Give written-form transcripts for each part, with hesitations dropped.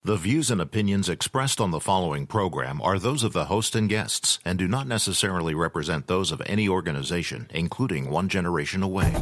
The views and opinions expressed on the following program are those of the host and guests and do not necessarily represent those of any organization, including One Generation Away.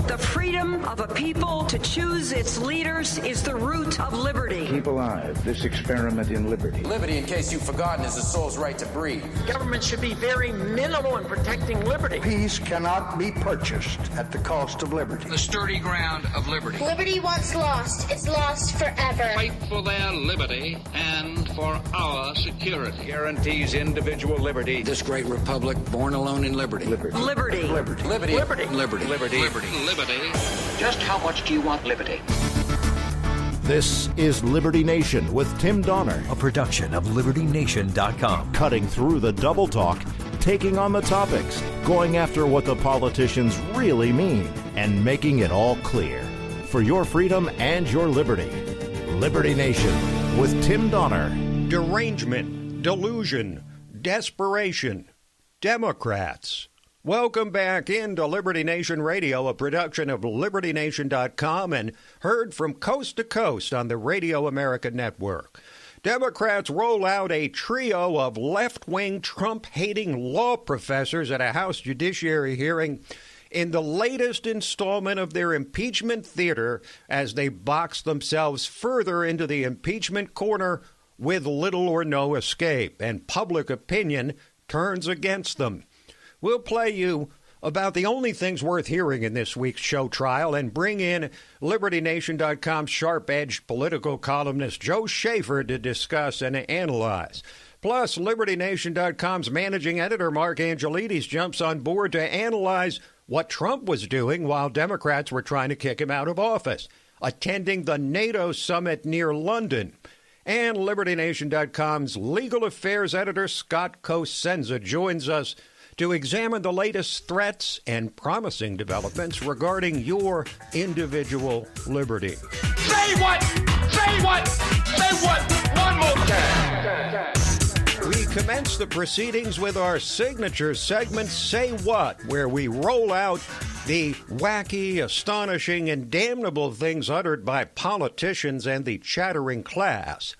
The freedom of a people to choose its leaders is the root of liberty. Keep alive this experiment in liberty. Liberty, in case you've forgotten, is the soul's right to breathe. Government should be very minimal in protecting liberty. Peace cannot be purchased at the cost of liberty. The sturdy ground of liberty. Liberty once lost is lost forever. Fight for their liberty and for our security. Guarantees individual liberty. This great republic born alone in liberty. Liberty. Liberty. Liberty. Liberty. Liberty. Liberty. Liberty. Just how much do you want liberty? This is Liberty Nation with Tim Donner, a production of LibertyNation.com. Cutting through the double talk, taking on the topics, going after what the politicians really mean, and making it all clear. For your freedom and your liberty. Liberty Nation with Tim Donner. Derangement, delusion, desperation, Democrats. Welcome back into Liberty Nation Radio, a production of LibertyNation.com and heard from coast to coast on the Radio America Network. Democrats roll out a trio of left-wing Trump-hating law professors at a House Judiciary hearing in the latest installment of their impeachment theater as they box themselves further into the impeachment corner with little or no escape, and public opinion turns against them. We'll play you about the only things worth hearing in this week's show trial and bring in LibertyNation.com's sharp-edged political columnist Joe Schaeffer to discuss and analyze. Plus, LibertyNation.com's managing editor Mark Angelides jumps on board to analyze what Trump was doing while Democrats were trying to kick him out of office, attending the NATO summit near London. And LibertyNation.com's legal affairs editor Scott Cosenza joins us to examine the latest threats and promising developments regarding your individual liberty. Say what? Say what? Say what? One more time. We commence the proceedings with our signature segment, Say What, where we roll out the wacky, astonishing, and damnable things uttered by politicians and the chattering class.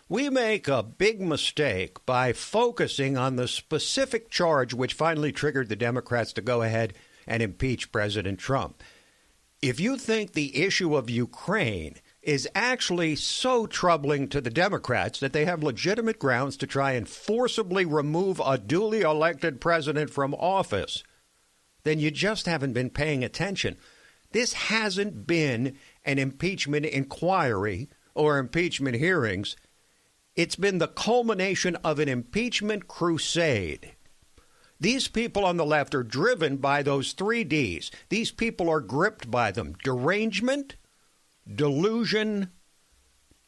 We make a big mistake by focusing on the specific charge which finally triggered the Democrats to go ahead and impeach President Trump. If you think the issue of Ukraine is actually so troubling to the Democrats that they have legitimate grounds to try and forcibly remove a duly elected president from office, then you just haven't been paying attention. This hasn't been an impeachment inquiry or impeachment hearings. It's been the culmination of an impeachment crusade. These people on the left are driven by those three Ds. These people are gripped by them: derangement, delusion,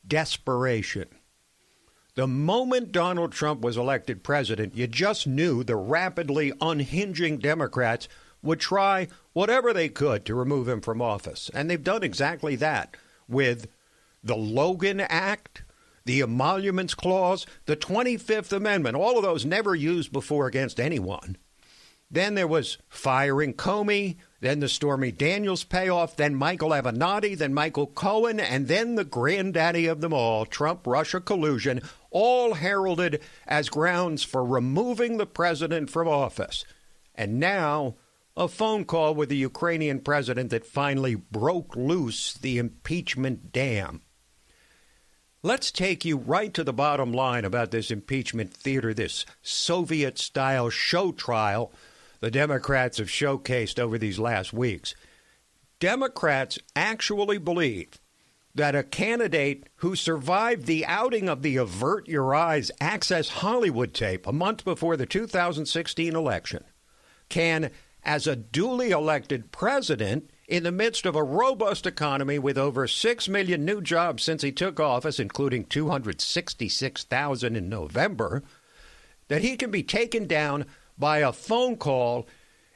desperation. The moment Donald Trump was elected president, you just knew the rapidly unhinging Democrats would try whatever they could to remove him from office. And they've done exactly that with the Logan Act, the Emoluments Clause, the 25th Amendment, all of those never used before against anyone. Then there was firing Comey, then the Stormy Daniels payoff, then Michael Avenatti, then Michael Cohen, and then the granddaddy of them all, Trump-Russia collusion, all heralded as grounds for removing the president from office. And now, a phone call with the Ukrainian president that finally broke loose the impeachment dam. Let's take you right to the bottom line about this impeachment theater, this Soviet-style show trial the Democrats have showcased over these last weeks. Democrats actually believe that a candidate who survived the outing of the Avert Your Eyes Access Hollywood tape a month before the 2016 election can, as a duly elected president, in the midst of a robust economy with over 6 million new jobs since he took office, including 266,000 in November, that he can be taken down by a phone call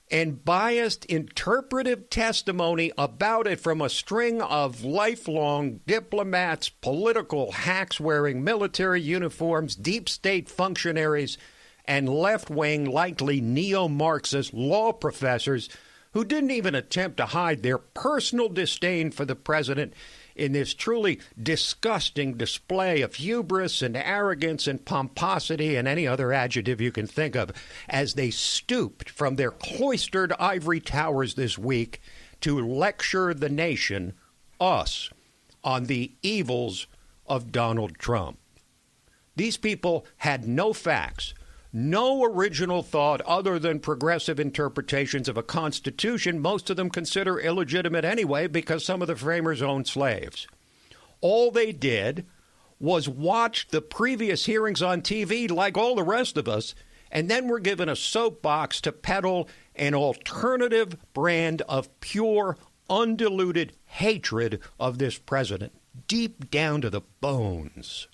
and biased interpretive testimony about it from a string of lifelong diplomats, political hacks wearing military uniforms, deep state functionaries, and left-wing, likely neo-Marxist law professors who didn't even attempt to hide their personal disdain for the president in this truly disgusting display of hubris and arrogance and pomposity and any other adjective you can think of as they stooped from their cloistered ivory towers this week to lecture the nation, us, on the evils of Donald Trump. These people had no facts, no original thought other than progressive interpretations of a constitution most of them consider illegitimate anyway because some of the framers owned slaves. All they did was watch the previous hearings on TV like all the rest of us, and then were given a soapbox to peddle an alternative brand of pure, undiluted hatred of this president, deep down to the bones.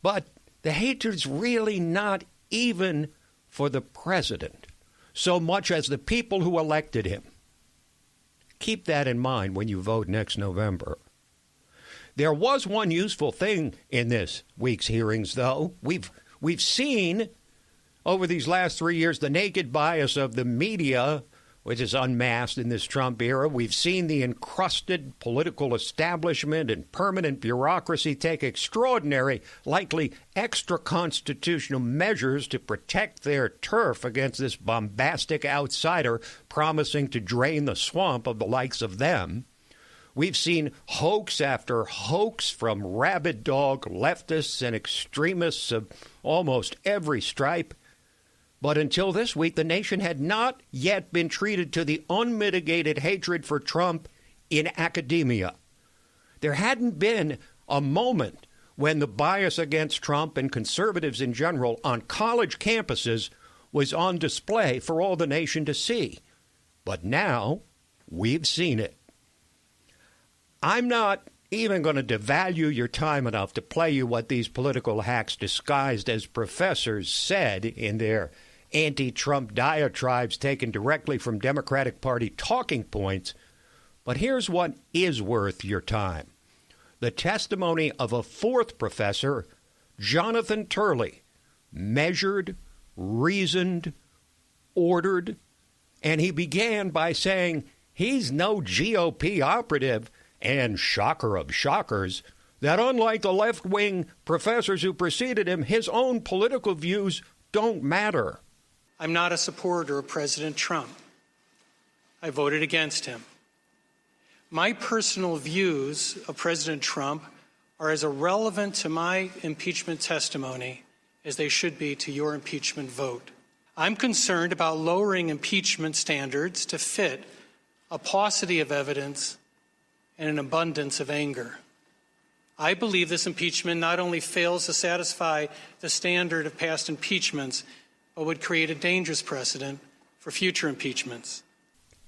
But the hatred's really not even for the president, so much as the people who elected him. Keep that in mind when you vote next November. There was one useful thing in this week's hearings, though. We've seen over these last 3 years the naked bias of the media, which is unmasked in this Trump era. We've seen the encrusted political establishment and permanent bureaucracy take extraordinary, likely extra-constitutional measures to protect their turf against this bombastic outsider promising to drain the swamp of the likes of them. We've seen hoax after hoax from rabid dog leftists and extremists of almost every stripe. But until this week, the nation had not yet been treated to the unmitigated hatred for Trump in academia. There hadn't been a moment when the bias against Trump and conservatives in general on college campuses was on display for all the nation to see. But now we've seen it. I'm not even going to devalue your time enough to play you what these political hacks disguised as professors said in their anti-Trump diatribes taken directly from Democratic Party talking points, but here's what is worth your time. The testimony of a fourth professor, Jonathan Turley, measured, reasoned, ordered, and he began by saying he's no GOP operative, and shocker of shockers, that unlike the left-wing professors who preceded him, his own political views don't matter. I'm not a supporter of President Trump. I voted against him. My personal views of President Trump are as irrelevant to my impeachment testimony as they should be to your impeachment vote. I'm concerned about lowering impeachment standards to fit a paucity of evidence and an abundance of anger. I believe this impeachment not only fails to satisfy the standard of past impeachments, but would create a dangerous precedent for future impeachments.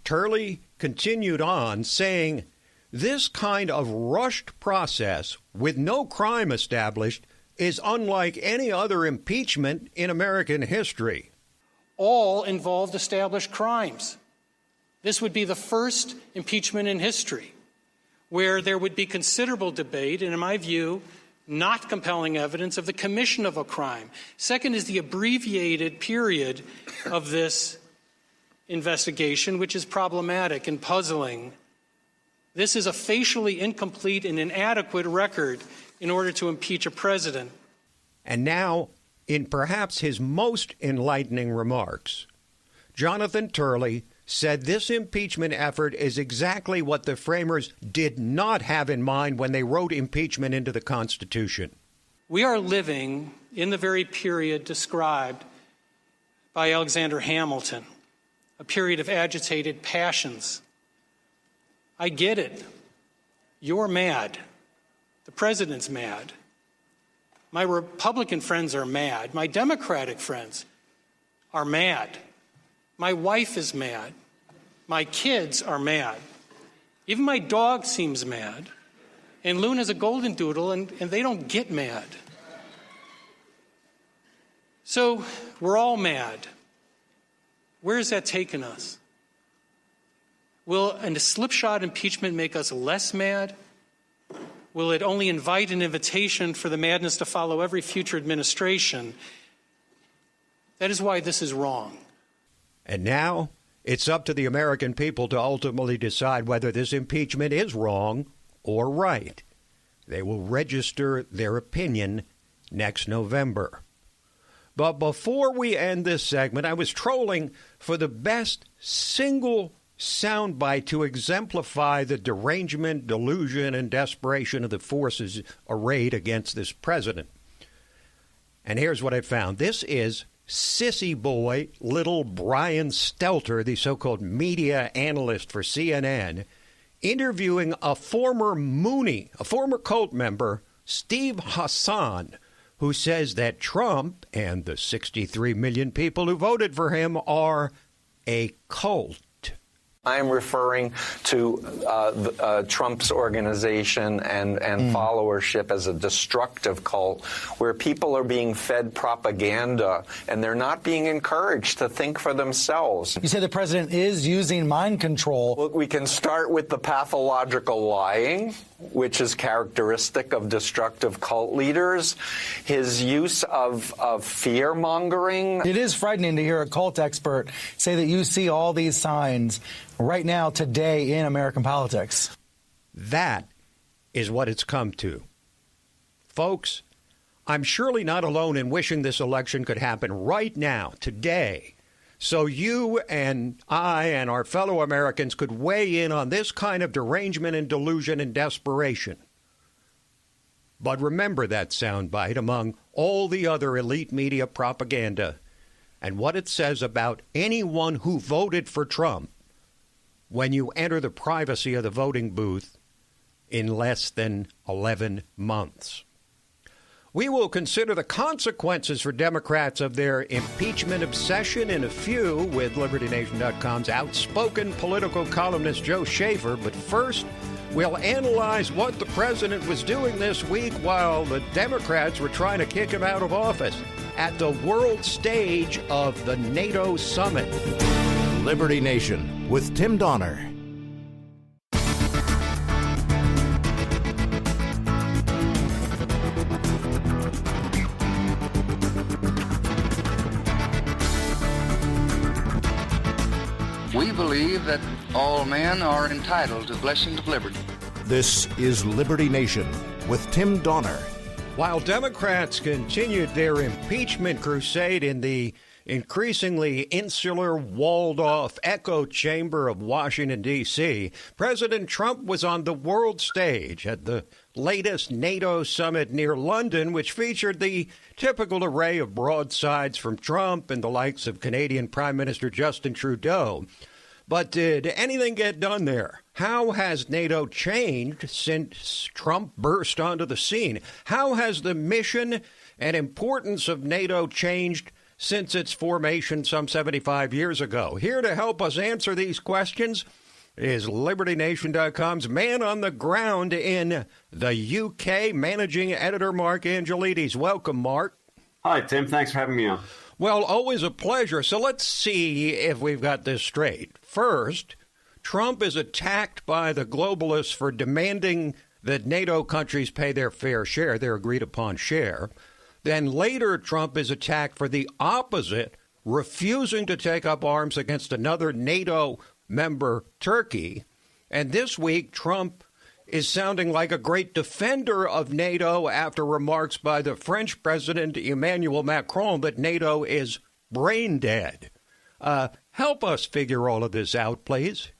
Turley continued on, saying, this kind of rushed process with no crime established is unlike any other impeachment in American history. All involved established crimes. This would be the first impeachment in history where there would be considerable debate and, in my view, not compelling evidence of the commission of a crime. Second is the abbreviated period of this investigation, which is problematic and puzzling. This is a facially incomplete and inadequate record in order to impeach a president. And now, in perhaps his most enlightening remarks, Jonathan Turley said this impeachment effort is exactly what the framers did not have in mind when they wrote impeachment into the Constitution. We are living in the very period described by Alexander Hamilton, a period of agitated passions. I get it. You're mad. The president's mad. My Republican friends are mad. My Democratic friends are mad. My wife is mad. My kids are mad. Even my dog seems mad. And Luna's a golden doodle, and they don't get mad. So we're all mad. Where has that taken us? Will a slipshod impeachment make us less mad? Will it only invite an invitation for the madness to follow every future administration? That is why this is wrong. And now it's up to the American people to ultimately decide whether this impeachment is wrong or right. They will register their opinion next November. But before we end this segment, I was trolling for the best single soundbite to exemplify the derangement, delusion, and desperation of the forces arrayed against this president. And here's what I found. This is sissy boy little Brian Stelter, the so-called media analyst for CNN, interviewing a former Moonie, a former cult member, Steve Hassan, who says that Trump and the 63 million people who voted for him are a cult. I'm referring to Trump's organization and followership as a destructive cult where people are being fed propaganda and they're not being encouraged to think for themselves. You say the president is using mind control. Look, we can start with the pathological lying, which is characteristic of destructive cult leaders, his use of fear-mongering. It is frightening to hear a cult expert say that you see all these signs right now, today, in American politics. That is what it's come to. Folks, I'm surely not alone in wishing this election could happen right now, today, so you and I and our fellow Americans could weigh in on this kind of derangement and delusion and desperation. But remember that soundbite among all the other elite media propaganda and what it says about anyone who voted for Trump when you enter the privacy of the voting booth in less than 11 months. We will consider the consequences for Democrats of their impeachment obsession in a few with LibertyNation.com's outspoken political columnist Joe Schaeffer. But first, we'll analyze what the president was doing this week while the Democrats were trying to kick him out of office at the world stage of the NATO summit. Liberty Nation with Tim Donner. We believe that all men are entitled to blessings of liberty. This is Liberty Nation with Tim Donner. While Democrats continued their impeachment crusade in the increasingly insular, walled-off echo chamber of Washington, D.C., President Trump was on the world stage at the latest NATO summit near London, which featured the typical array of broadsides from Trump and the likes of Canadian Prime Minister Justin Trudeau. But did anything get done there? How has NATO changed since Trump burst onto the scene? How has the mission and importance of NATO changed since its formation some 75 years ago? Here to help us answer these questions is LibertyNation.com's man on the ground in the UK, managing editor Mark Angelides. Welcome, Mark. Hi, Tim. Thanks for having me on. Well, always a pleasure. So let's see if we've got this straight. First, Trump is attacked by the globalists for demanding that NATO countries pay their fair share, their agreed-upon share. Then later, Trump is attacked for the opposite, refusing to take up arms against another NATO member, Turkey. And this week, Trump is sounding like a great defender of NATO after remarks by the French President Emmanuel Macron that NATO is brain dead. Help us figure all of this out, please.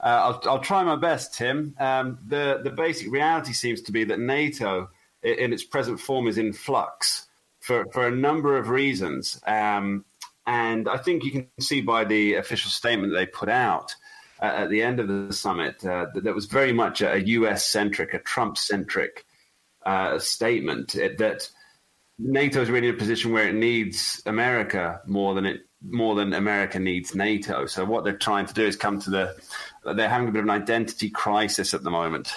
I'll try my best, Tim. The basic reality seems to be that NATO, in its present form, is in flux for a number of reasons. And I think you can see by the official statement they put out at the end of the summit that was very much a U.S.-centric, a Trump-centric statement, that NATO is really in a position where it needs America more than America needs NATO. So what they're trying to do is they're having a bit of an identity crisis at the moment.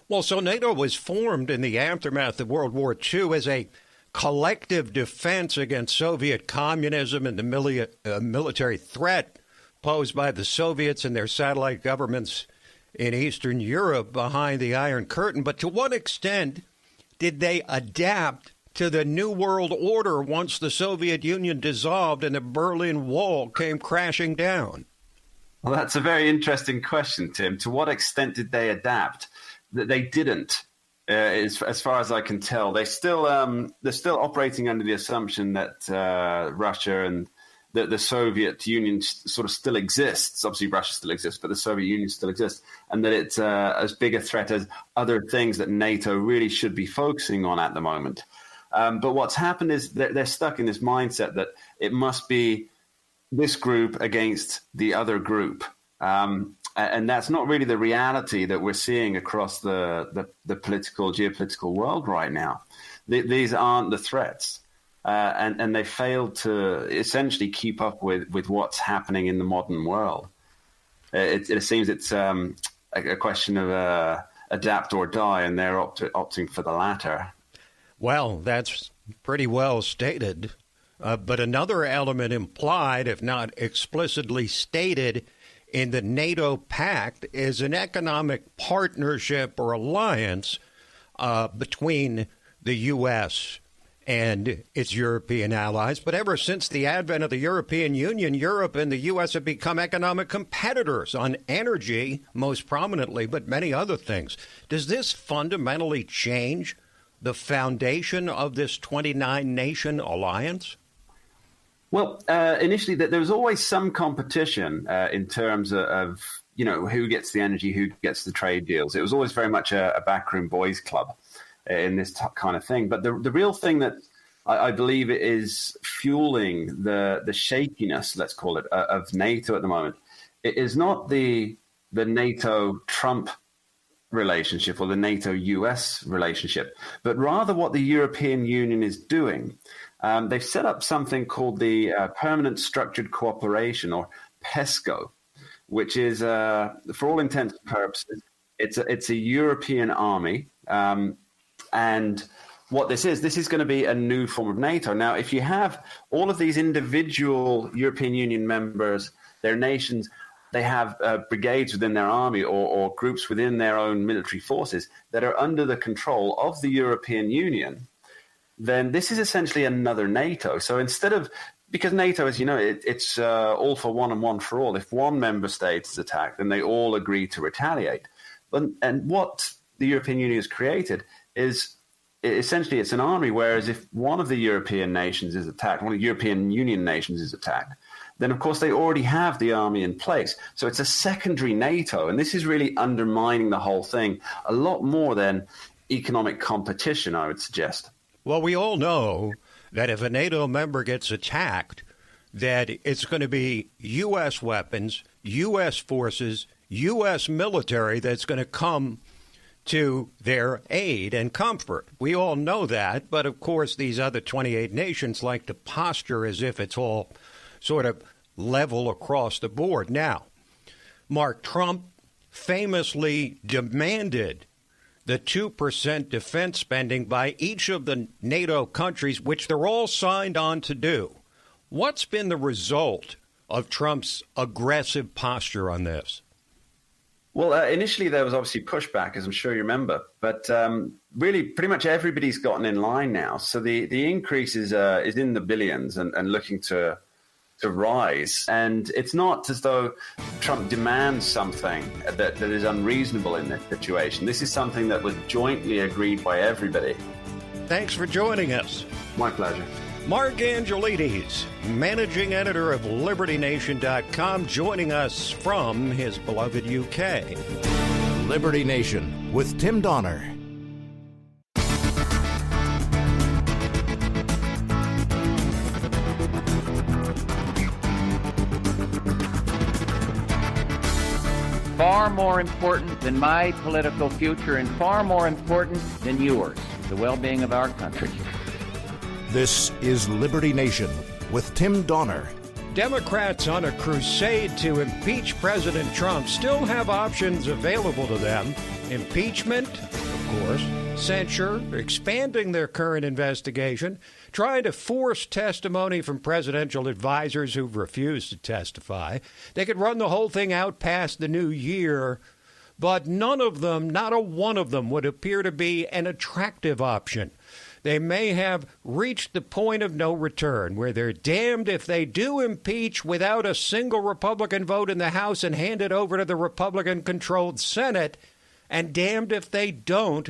Well, so NATO was formed in the aftermath of World War II as a collective defense against Soviet communism and the military threat posed by the Soviets and their satellite governments in Eastern Europe behind the Iron Curtain. But to what extent did they adapt to the New World Order once the Soviet Union dissolved and the Berlin Wall came crashing down? Well, that's a very interesting question, Tim. To what extent did they adapt? that they didn't. As far as I can tell, they're still operating under the assumption that Russia and the Soviet Union sort of still exists. Obviously, Russia still exists, but the Soviet Union still exists, and that it's as big a threat as other things that NATO really should be focusing on at the moment. But what's happened is they're stuck in this mindset that it must be this group against the other group. And that's not really the reality that we're seeing across the geopolitical world right now. These aren't the threats. And they failed to essentially keep up with what's happening in the modern world. It seems it's a question of adapt or die, and they're opting for the latter. Well, that's pretty well stated. But another element implied, if not explicitly stated, in the NATO pact is an economic partnership or alliance between the U.S. and its European allies. But ever since the advent of the European Union, Europe and the U.S. have become economic competitors on energy, most prominently, but many other things. Does this fundamentally change the foundation of this 29-nation alliance? Well, initially, there was always some competition in terms of who gets the energy, who gets the trade deals. It was always very much a backroom boys club in this kind of thing. But the real thing that I believe is fueling the shakiness, let's call it, of NATO at the moment, it is not the NATO-Trump relationship or the NATO-US relationship, but rather what the European Union is doing. They've set up something called the Permanent Structured Cooperation, or PESCO, which is, for all intents and purposes, it's a European army. And what this is going to be a new form of NATO. Now, if you have all of these individual European Union members, their nations, they have brigades within their army or groups within their own military forces that are under the control of the European Union, then this is essentially another NATO. So instead of, because NATO, as you know, it's all for one and one for all. If one member state is attacked, then they all agree to retaliate. And what the European Union has created is essentially it's an army, whereas if one of the European nations is attacked, one of the European Union nations is attacked, then of course they already have the army in place. So it's a secondary NATO, and this is really undermining the whole thing a lot more than economic competition, I would suggest. Well, we all know that if a NATO member gets attacked, that it's going to be U.S. weapons, U.S. forces, U.S. military that's going to come to their aid and comfort. We all know that, but of course these other 28 nations like to posture as if it's all sort of level across the board. Now, Mark, Trump famously demanded the 2% defense spending by each of the NATO countries, which they're all signed on to do. What's been the result of Trump's aggressive posture on this? Well, initially there was obviously pushback, as I'm sure you remember, but really pretty much everybody's gotten in line now. So the increase is in the billions and looking to rise. And it's not as though Trump demands something that is unreasonable in this situation. This is something that was jointly agreed by everybody. Thanks for joining us. My pleasure. Mark Angelides, managing editor of LibertyNation.com, joining us from his beloved UK. Liberty Nation with Tim Donner. Far more important than my political future and far more important than yours, the well-being of our country. This is Liberty Nation with Tim Donner. Democrats on a crusade to impeach President Trump still have options available to them. Impeachment, of course, censure, expanding their current investigation, trying to force testimony from presidential advisors who've refused to testify. They could run the whole thing out past the new year, but none of them, not a one of them, would appear to be an attractive option. They may have reached the point of no return, where they're damned if they do impeach without a single Republican vote in the House and hand it over to the Republican-controlled Senate, and damned if they don't,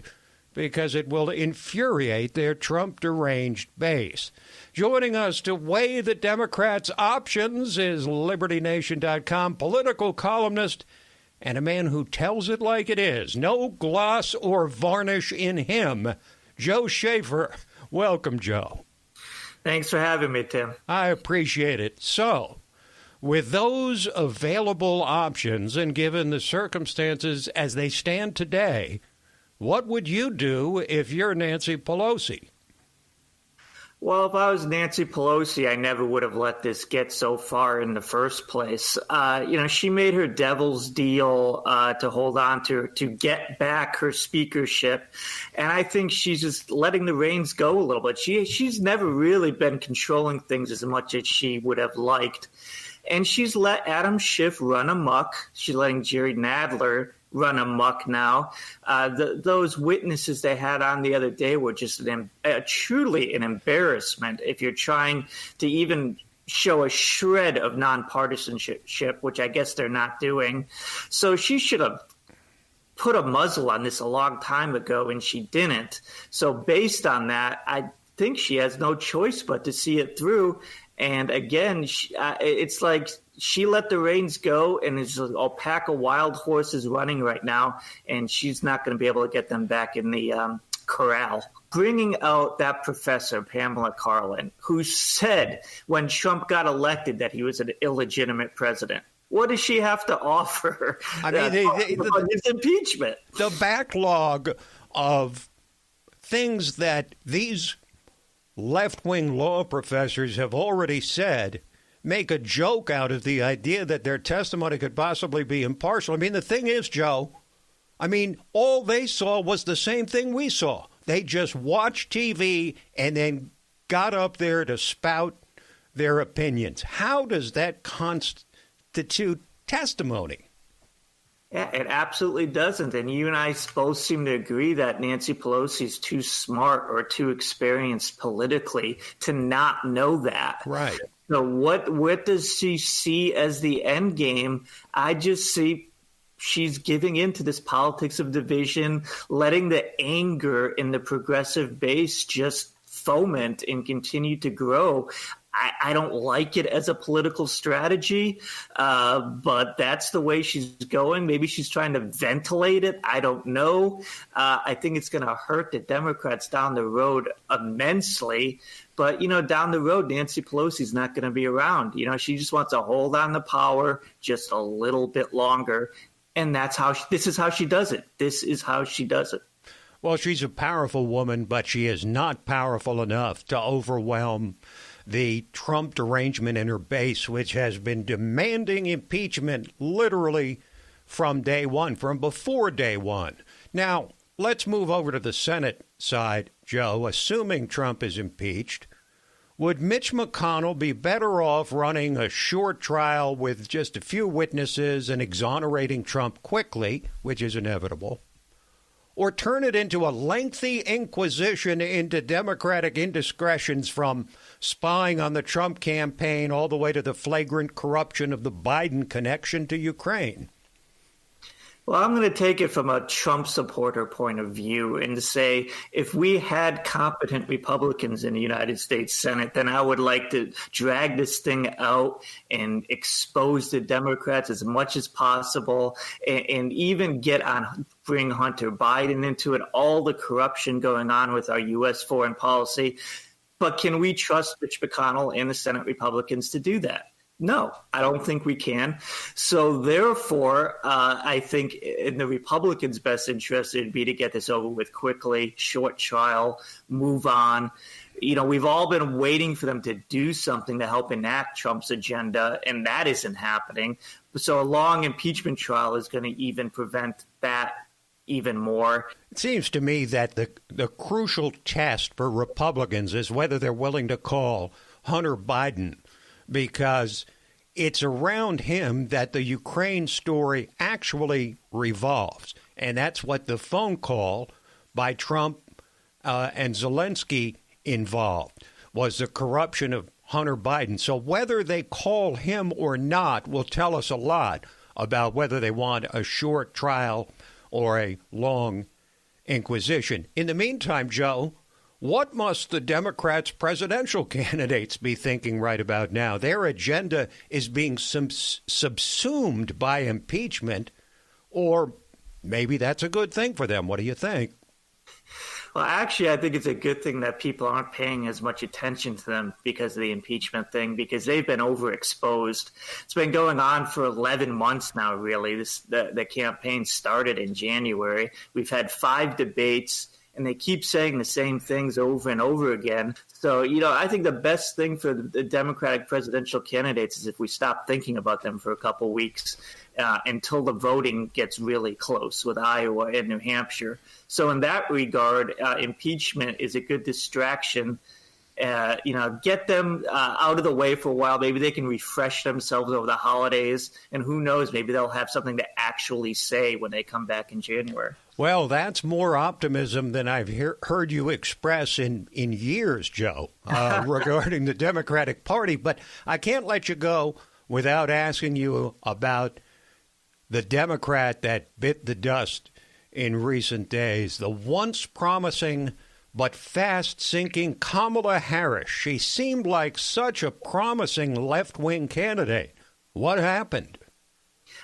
because it will infuriate their Trump-deranged base. Joining us to weigh the Democrats' options is LibertyNation.com political columnist and a man who tells it like it is. No gloss or varnish in him. Joe Schaeffer. Welcome, Joe. Thanks for having me, Tim. I appreciate it. So, with those available options and given the circumstances as they stand today, what would you do if you're Nancy Pelosi? Well, if I was Nancy Pelosi, I never would have let this get so far in the first place. She made her devil's deal to hold on to get back her speakership. And I think she's just letting the reins go a little bit. She's never really been controlling things as much as she would have liked. And she's let Adam Schiff run amok. She's letting Jerry Nadler run amok now. Those witnesses they had on the other day were just truly an embarrassment if you're trying to even show a shred of nonpartisanship, which I guess they're not doing. So she should have put a muzzle on this a long time ago, and she didn't. So based on that, I think she has no choice but to see it through. And again, it's like she let the reins go, and there's a pack of wild horses running right now, and she's not going to be able to get them back in the corral. Bringing out that professor, Pamela Karlan, who said when Trump got elected that he was an illegitimate president. What does she have to offer? I mean, his impeachment. The backlog of things that these left-wing law professors have already said make a joke out of the idea that their testimony could possibly be impartial. I mean, the thing is, Joe, all they saw was the same thing we saw. They just watched TV and then got up there to spout their opinions. How does that constitute testimony? Yeah, it absolutely doesn't. And you and I both seem to agree that Nancy Pelosi is too smart or too experienced politically to not know that. Right. So what does she see as the end game? I just see she's giving in to this politics of division, letting the anger in the progressive base just foment and continue to grow. I don't like it as a political strategy, but that's the way she's going. Maybe she's trying to ventilate it. I don't know. I think it's going to hurt the Democrats down the road immensely. But, down the road, Nancy Pelosi's not going to be around. She just wants to hold on to power just a little bit longer. And this is how she does it. This is how she does it. Well, she's a powerful woman, but she is not powerful enough to overwhelm the Trump derangement in her base, which has been demanding impeachment literally from day one, from before day one. Now, let's move over to the Senate side, Joe. Assuming Trump is impeached, would Mitch McConnell be better off running a short trial with just a few witnesses and exonerating Trump quickly, which is inevitable, or turn it into a lengthy inquisition into Democratic indiscretions from spying on the Trump campaign all the way to the flagrant corruption of the Biden connection to Ukraine? Well, I'm going to take it from a Trump supporter point of view and to say if we had competent Republicans in the United States Senate, then I would like to drag this thing out and expose the Democrats as much as possible and even bring Hunter Biden into it, all the corruption going on with our U.S. foreign policy. But can we trust Mitch McConnell and the Senate Republicans to do that? No, I don't think we can. So therefore, I think in the Republicans' best interest, it'd be to get this over with quickly, short trial, move on. We've all been waiting for them to do something to help enact Trump's agenda, and that isn't happening. So a long impeachment trial is going to even prevent that even more. It seems to me that the crucial test for Republicans is whether they're willing to call Hunter Biden, because it's around him that the Ukraine story actually revolves. And that's what the phone call by Trump and Zelensky involved, was the corruption of Hunter Biden. So whether they call him or not will tell us a lot about whether they want a short trial or a long inquisition. In the meantime, Joe, what must the Democrats' presidential candidates be thinking right about now? Their agenda is being subsumed by impeachment, or maybe that's a good thing for them. What do you think? Well, actually, I think it's a good thing that people aren't paying as much attention to them because of the impeachment thing, because they've been overexposed. It's been going on for 11 months now, really. The campaign started in January. We've had 5 debates, and they keep saying the same things over and over again. So, I think the best thing for the Democratic presidential candidates is if we stop thinking about them for a couple weeks until the voting gets really close with Iowa and New Hampshire. So in that regard, impeachment is a good distraction. Get them out of the way for a while. Maybe they can refresh themselves over the holidays. And who knows, maybe they'll have something to actually say when they come back in January. Well, that's more optimism than I've heard you express in years, Joe, regarding the Democratic Party. But I can't let you go without asking you about the Democrat that bit the dust in recent days, the once promising but fast-sinking Kamala Harris. She seemed like such a promising left-wing candidate. What happened?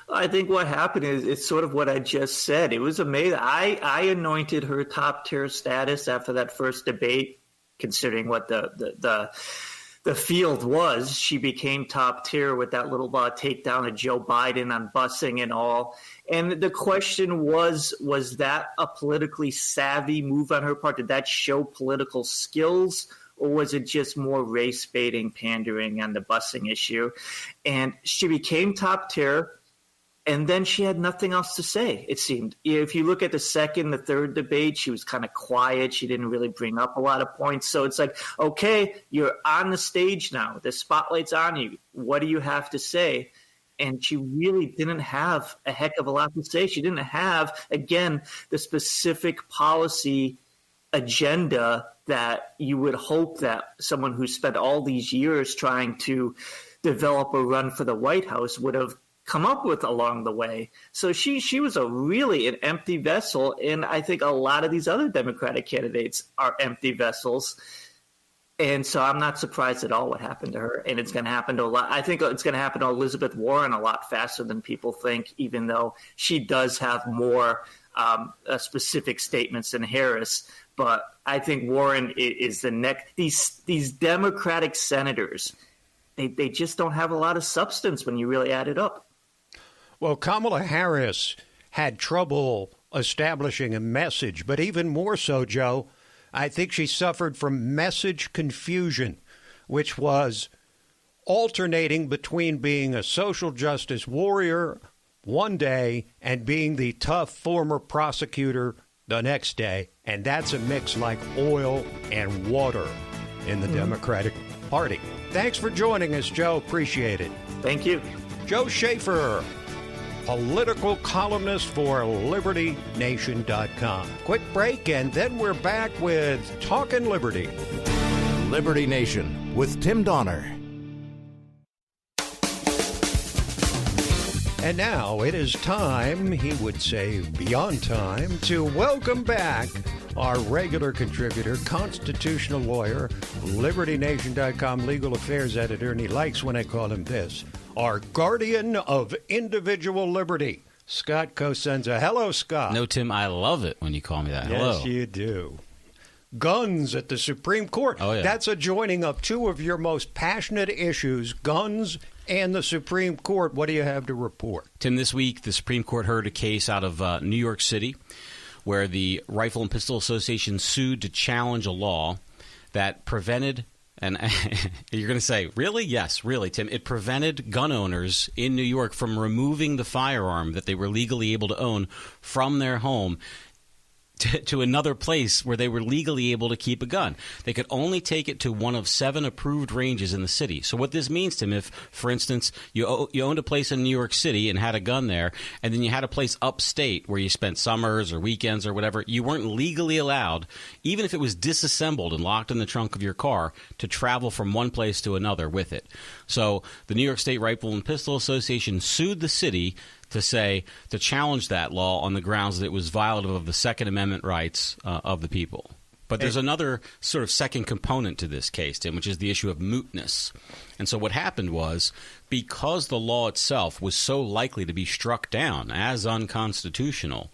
I think what happened is it's sort of what I just said. It was amazing. I anointed her top-tier status after that first debate, considering what the field was. She became top tier with that little takedown of Joe Biden on busing and all. And the question was that a politically savvy move on her part? Did that show political skills, or was it just more race baiting, pandering on the busing issue? And she became top tier. And then she had nothing else to say, it seemed. If you look at the second, the third debate, she was kind of quiet. She didn't really bring up a lot of points. So it's like, okay, you're on the stage now. The spotlight's on you. What do you have to say? And she really didn't have a heck of a lot to say. She didn't have, again, the specific policy agenda that you would hope that someone who spent all these years trying to develop a run for the White House would have come up with along the way. So she was an empty vessel, and I think a lot of these other Democratic candidates are empty vessels. And so I'm not surprised at all what happened to her, and it's going to happen to a lot. I think it's going to happen to Elizabeth Warren a lot faster than people think, even though she does have more specific statements than Harris. But I think Warren is the next. These Democratic senators, they just don't have a lot of substance when you really add it up. Well, Kamala Harris had trouble establishing a message, but even more so, Joe, I think she suffered from message confusion, which was alternating between being a social justice warrior one day and being the tough former prosecutor the next day. And that's a mix like oil and water in the Democratic Party. Thanks for joining us, Joe. Appreciate it. Thank you. Joe Schaeffer, political columnist for LibertyNation.com. Quick break, and then we're back with Talkin' Liberty. Liberty Nation with Tim Donner. And now it is time, he would say beyond time, to welcome back our regular contributor, constitutional lawyer, LibertyNation.com legal affairs editor, and he likes when I call him this, our guardian of individual liberty, Scott Cosenza. Hello, Scott. No, Tim, I love it when you call me that. Hello. Yes, you do. Guns at the Supreme Court. Oh, yeah. That's a joining of two of your most passionate issues, guns and the Supreme Court. What do you have to report? Tim, this week the Supreme Court heard a case out of New York City where the Rifle and Pistol Association sued to challenge a law that prevented, and you're going to say, really? Yes, really, Tim. It prevented gun owners in New York from removing the firearm that they were legally able to own from their home to another place where they were legally able to keep a gun. They could only take it to one of 7 approved ranges in the city. So what this means, Tim, if, for instance, you owned a place in New York City and had a gun there, and then you had a place upstate where you spent summers or weekends or whatever, you weren't legally allowed, even if it was disassembled and locked in the trunk of your car, to travel from one place to another with it. So the New York State Rifle and Pistol Association sued the city to challenge that law on the grounds that it was violative of the Second Amendment rights of the people. But there's another sort of second component to this case, Tim, which is the issue of mootness. And so what happened was, because the law itself was so likely to be struck down as unconstitutional,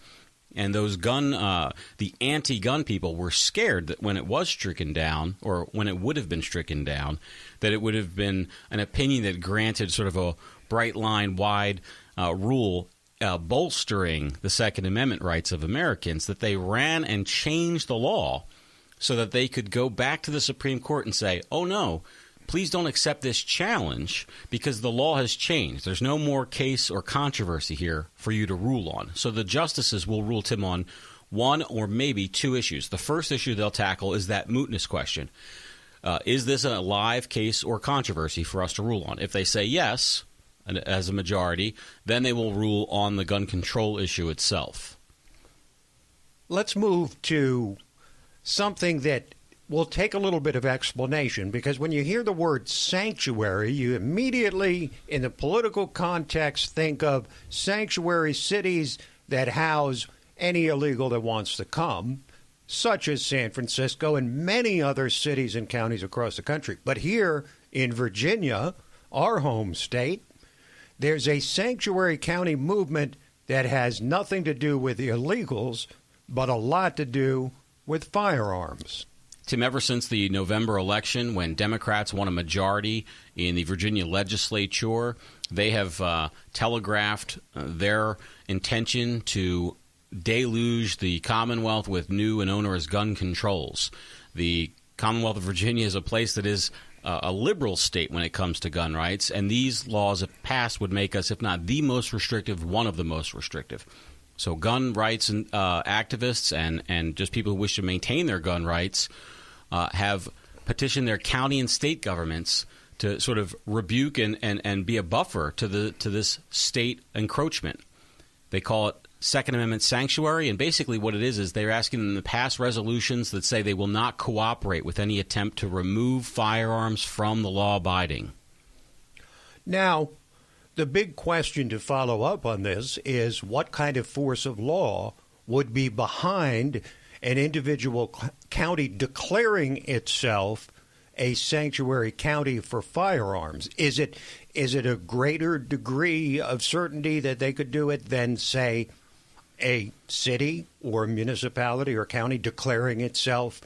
and those the anti-gun people were scared that when it was stricken down, or when it would have been stricken down, that it would have been an opinion that granted sort of a bright line, wide rule bolstering the Second Amendment rights of Americans, that they ran and changed the law so that they could go back to the Supreme Court and say, oh, no, please don't accept this challenge because the law has changed. There's no more case or controversy here for you to rule on. So the justices will rule, Tim, on one or maybe two issues. The first issue they'll tackle is that mootness question. Is this a live case or controversy for us to rule on? If they say yes, as a majority, then they will rule on the gun control issue itself. Let's move to something that will take a little bit of explanation, because when you hear the word sanctuary, you immediately, in the political context, think of sanctuary cities that house any illegal that wants to come, such as San Francisco and many other cities and counties across the country. But here in Virginia, our home state, there's a sanctuary county movement that has nothing to do with the illegals, but a lot to do with firearms. Tim, ever since the November election, when Democrats won a majority in the Virginia legislature, they have telegraphed their intention to deluge the Commonwealth with new and onerous gun controls. The Commonwealth of Virginia is a place that is a liberal state when it comes to gun rights, and these laws, if passed, would make us, if not the most restrictive, one of the most restrictive. So gun rights and activists and just people who wish to maintain their gun rights have petitioned their county and state governments to sort of rebuke and be a buffer to this state encroachment. They call it Second Amendment sanctuary, and basically what it is they're asking them to pass resolutions that say they will not cooperate with any attempt to remove firearms from the law-abiding. Now, the big question to follow up on this is what kind of force of law would be behind an individual county declaring itself a sanctuary county for firearms? Is it a greater degree of certainty that they could do it than, say, a city or municipality or county declaring itself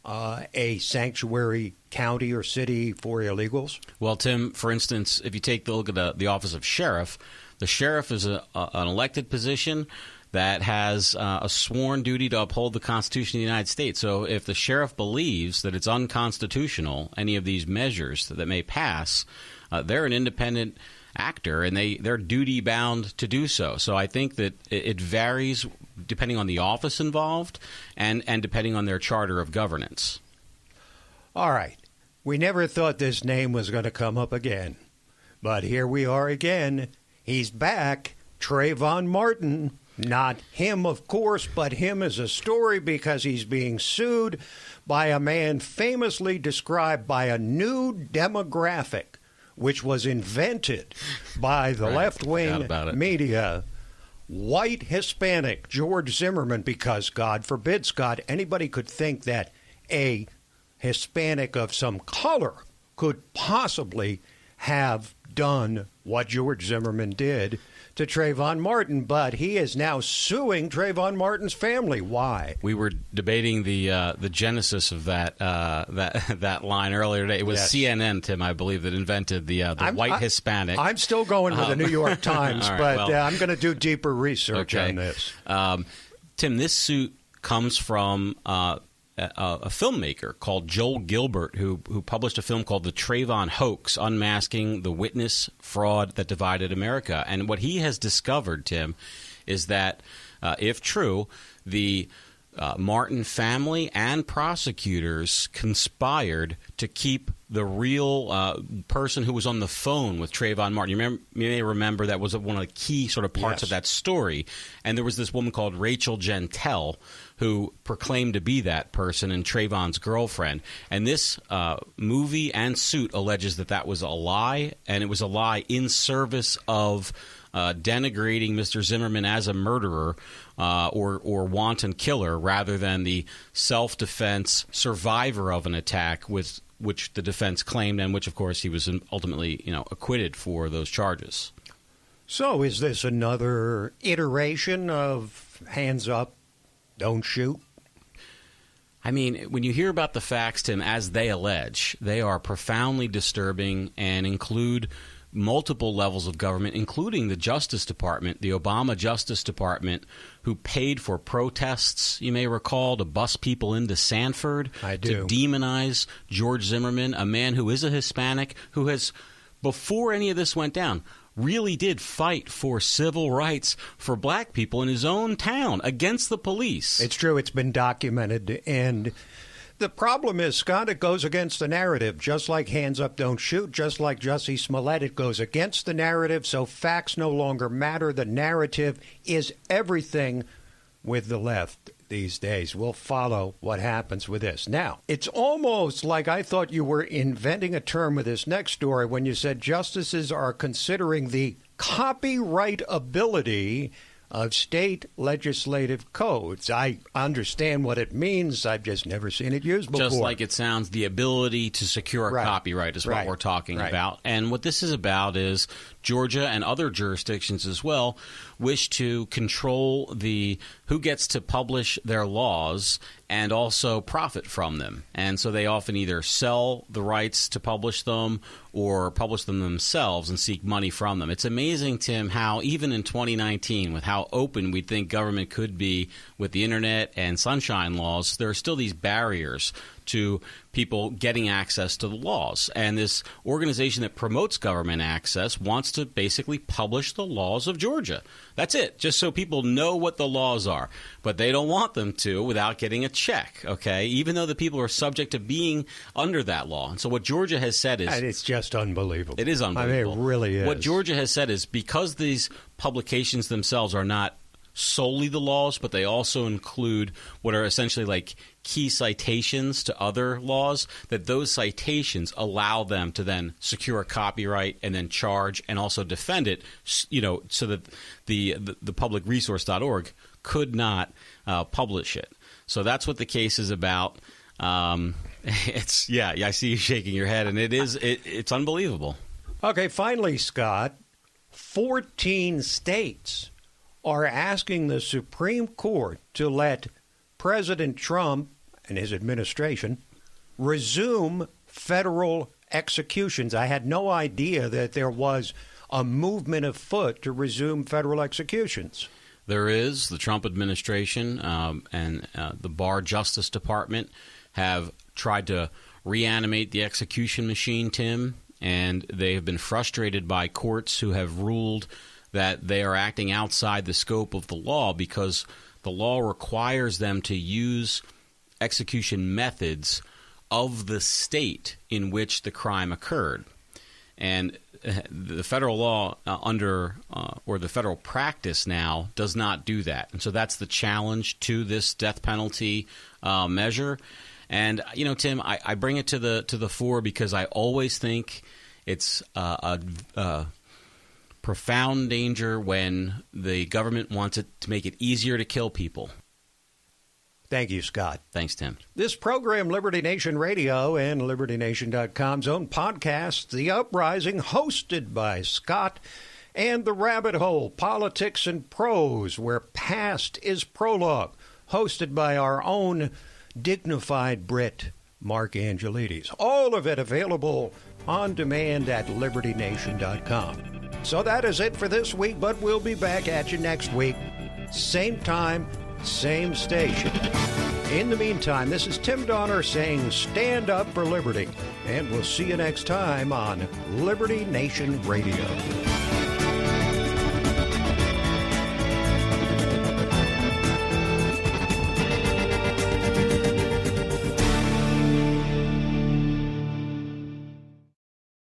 a sanctuary county or city for illegals? Well, Tim, for instance, if you take a look at the office of sheriff, the sheriff is an elected position that has a sworn duty to uphold the Constitution of the United States. So if the sheriff believes that it's unconstitutional, any of these measures that may pass, they're an independent actor, and they're duty-bound to do so. So I think that it varies depending on the office involved and depending on their charter of governance. All right. We never thought this name was going to come up again. But here we are again. He's back. Trayvon Martin. Not him, of course, but him as a story, because he's being sued by a man famously described by a new demographic, which was invented by the left-wing media, white Hispanic George Zimmerman, because God forbid, Scott, anybody could think that a Hispanic of some color could possibly have done what George Zimmerman did to Trayvon Martin, but he is now suing Trayvon Martin's family. Why? We were debating the genesis of that line earlier today. It was CNN, Tim, I believe, that invented the white Hispanic. I'm still going with the New York Times, but I'm going to do deeper research on this. Tim, this suit comes from a filmmaker called Joel Gilbert, who published a film called The Trayvon Hoax, Unmasking the Witness Fraud That Divided America. And what he has discovered, Tim, is that, if true, the Martin family and prosecutors conspired to keep the real person who was on the phone with Trayvon Martin. You may remember that was one of the key sort of parts of that story. And there was this woman called Rachel Gentile who proclaimed to be that person and Trayvon's girlfriend. And this movie and suit alleges that that was a lie, and it was a lie in service of denigrating Mr. Zimmerman as a murderer or wanton killer, rather than the self-defense survivor of an attack with which the defense claimed, and which, of course, he was ultimately, acquitted for those charges. So is this another iteration of hands up, don't shoot? I mean, when you hear about the facts, Tim, as they allege, they are profoundly disturbing and include multiple levels of government, including the Justice Department, the Obama Justice Department, who paid for protests, you may recall, to bus people into Sanford, to demonize George Zimmerman, a man who is a Hispanic, who has, before any of this went down, really did fight for civil rights for black people in his own town against the police. It's true. It's been documented. And the problem is, Scott, it goes against the narrative. Just like Hands Up, Don't Shoot, just like Jussie Smollett, it goes against the narrative, so facts no longer matter. The narrative is everything with the left these days. We'll follow what happens with this. Now, it's almost like I thought you were inventing a term with this next story when you said justices are considering the copyright ability of state legislative codes. I understand what it means. I've just never seen it used before. Just like it sounds, the ability to secure copyright is what we're talking about. And what this is about is Georgia and other jurisdictions as well wish to control who gets to publish their laws and also profit from them. And so they often either sell the rights to publish them or publish them themselves and seek money from them. It's amazing, Tim, how even in 2019, with how open we think government could be with the internet and sunshine laws, there are still these barriers to people getting access to the laws. And this organization that promotes government access wants to basically publish the laws of Georgia. That's it, just so people know what the laws are. But they don't want them to without getting a check, okay, even though the people are subject to being under that law. And so what Georgia has said is... And it's just unbelievable. It is unbelievable. I mean, it really is. What Georgia has said is because these publications themselves are not solely the laws, but they also include what are essentially like key citations to other laws, that those citations allow them to then secure a copyright and then charge and also defend it, so that the publicresource.org could not publish it. So that's what the case is about. I see you shaking your head, and it's unbelievable. Okay, finally, Scott, 14 states are asking the Supreme Court to let President Trump and his administration resume federal executions. I had no idea that there was a movement afoot to resume federal executions. There is. The Trump administration and the Barr Justice Department have tried to reanimate the execution machine, Tim, and they have been frustrated by courts who have ruled that they are acting outside the scope of the law because the law requires them to use execution methods of the state in which the crime occurred. And the federal law or the federal practice now does not do that. And so that's the challenge to this death penalty measure. And, Tim, I bring it to the fore because I always think it's a profound danger when the government wants it to make it easier to kill people. Thank you, Scott. Thanks, Tim. This program, Liberty Nation Radio and LibertyNation.com's own podcast, The Uprising, hosted by Scott, and The Rabbit Hole, Politics and Prose, where past is prologue, hosted by our own dignified Brit, Mark Angelides. All of it available on demand at LibertyNation.com. So that is it for this week, but we'll be back at you next week. Same time, same station. In the meantime, this is Tim Donner saying stand up for liberty, and we'll see you next time on Liberty Nation Radio.